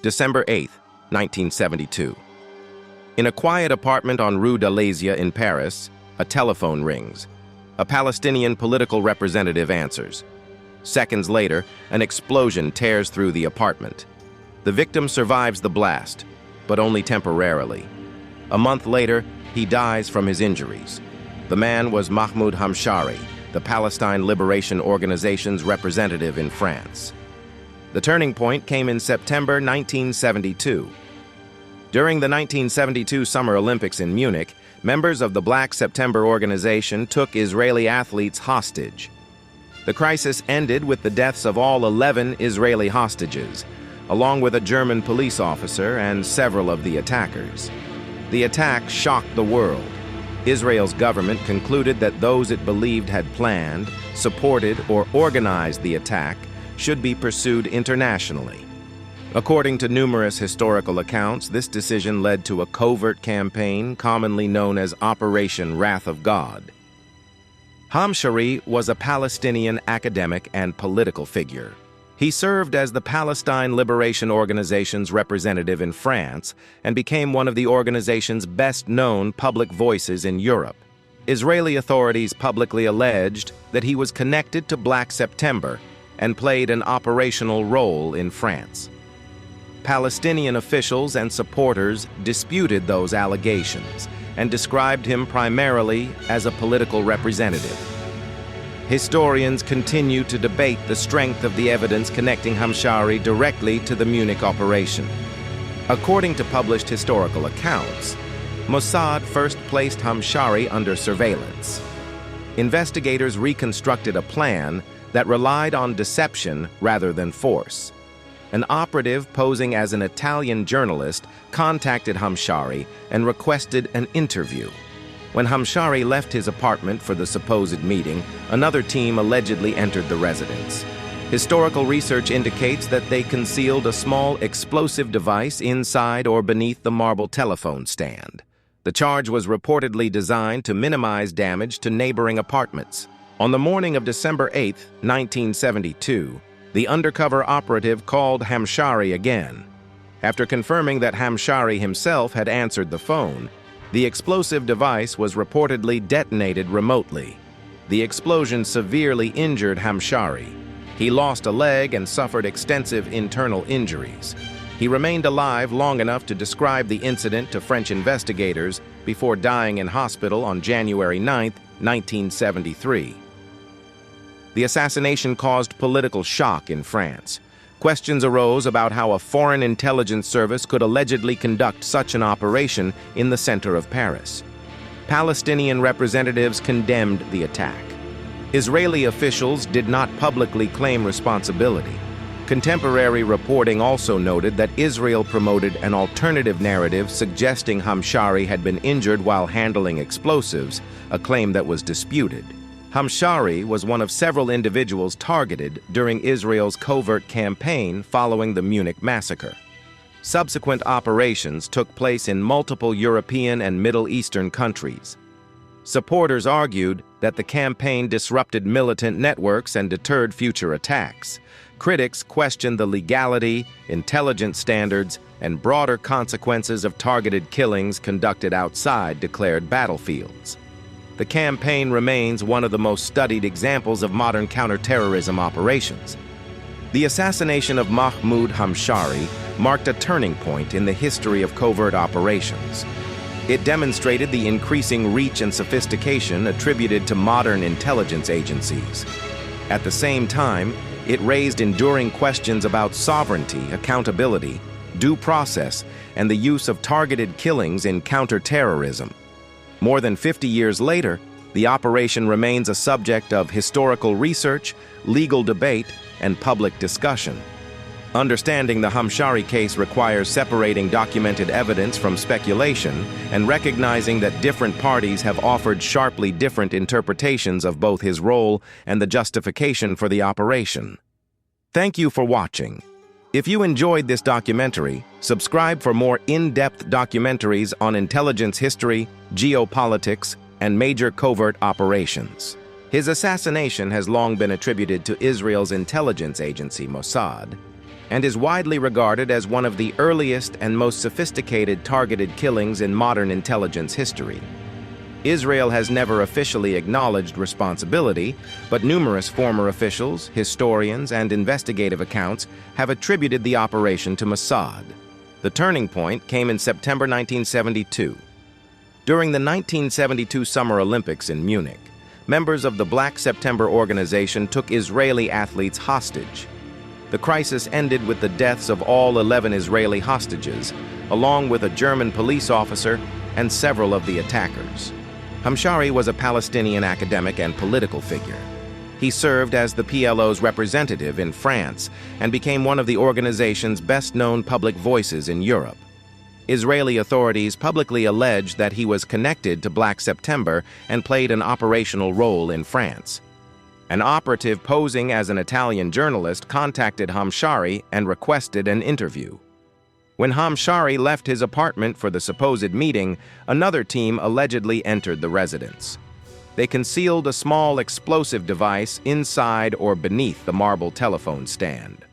December 8, 1972. In a quiet apartment on Rue d'Alésia in Paris, a telephone rings. A Palestinian political representative answers. Seconds later, an explosion tears through the apartment. The victim survives the blast, but only temporarily. A month later, he dies from his injuries. The man was Mahmoud Hamshari, the Palestine Liberation Organization's representative in France. The turning point came in September 1972. During the 1972 Summer Olympics in Munich, members of the Black September organization took Israeli athletes hostage. The crisis ended with the deaths of all 11 Israeli hostages, along with a German police officer and several of the attackers. The attack shocked the world. Israel's government concluded that those it believed had planned, supported, or organized the attack should be pursued internationally. According to numerous historical accounts, this decision led to a covert campaign commonly known as Operation Wrath of God. Hamshari was a Palestinian academic and political figure. He served as the Palestine Liberation Organization's representative in France and became one of the organization's best-known public voices in Europe. Israeli authorities publicly alleged that he was connected to Black September and played an operational role in France. Palestinian officials and supporters disputed those allegations and described him primarily as a political representative. Historians continue to debate the strength of the evidence connecting Hamshari directly to the Munich operation. According to published historical accounts, Mossad first placed Hamshari under surveillance. Investigators reconstructed a plan that relied on deception rather than force. An operative posing as an Italian journalist contacted Hamshari and requested an interview. When Hamshari left his apartment for the supposed meeting, another team allegedly entered the residence. Historical research indicates that they concealed a small explosive device inside or beneath the marble telephone stand. The charge was reportedly designed to minimize damage to neighboring apartments. On the morning of December 8, 1972, the undercover operative called Hamshari again. After confirming that Hamshari himself had answered the phone, the explosive device was reportedly detonated remotely. The explosion severely injured Hamshari. He lost a leg and suffered extensive internal injuries. He remained alive long enough to describe the incident to French investigators before dying in hospital on January 9, 1973. The assassination caused political shock in France. Questions arose about how a foreign intelligence service could allegedly conduct such an operation in the center of Paris. Palestinian representatives condemned the attack. Israeli officials did not publicly claim responsibility. Contemporary reporting also noted that Israel promoted an alternative narrative suggesting Hamshari had been injured while handling explosives, a claim that was disputed. Hamshari was one of several individuals targeted during Israel's covert campaign following the Munich massacre. Subsequent operations took place in multiple European and Middle Eastern countries. Supporters argued that the campaign disrupted militant networks and deterred future attacks. Critics questioned the legality, intelligence standards, and broader consequences of targeted killings conducted outside declared battlefields. The campaign remains one of the most studied examples of modern counterterrorism operations. The assassination of Mahmoud Hamshari marked a turning point in the history of covert operations. It demonstrated the increasing reach and sophistication attributed to modern intelligence agencies. At the same time, it raised enduring questions about sovereignty, accountability, due process, and the use of targeted killings in counterterrorism. More than 50 years later, the operation remains a subject of historical research, legal debate, and public discussion. Understanding the Hamshari case requires separating documented evidence from speculation and recognizing that different parties have offered sharply different interpretations of both his role and the justification for the operation. Thank you for watching. If you enjoyed this documentary, subscribe for more in-depth documentaries on intelligence history, geopolitics, and major covert operations. His assassination has long been attributed to Israel's intelligence agency, Mossad, and is widely regarded as one of the earliest and most sophisticated targeted killings in modern intelligence history. Israel has never officially acknowledged responsibility, but numerous former officials, historians, and investigative accounts have attributed the operation to Mossad. The turning point came in September 1972. During the 1972 Summer Olympics in Munich, members of the Black September organization took Israeli athletes hostage. The crisis ended with the deaths of all 11 Israeli hostages, along with a German police officer and several of the attackers. Hamshari was a Palestinian academic and political figure. He served as the PLO's representative in France and became one of the organization's best-known public voices in Europe. Israeli authorities publicly alleged that he was connected to Black September and played an operational role in France. An operative posing as an Italian journalist contacted Hamshari and requested an interview. When Hamshari left his apartment for the supposed meeting, another team allegedly entered the residence. They concealed a small explosive device inside or beneath the marble telephone stand.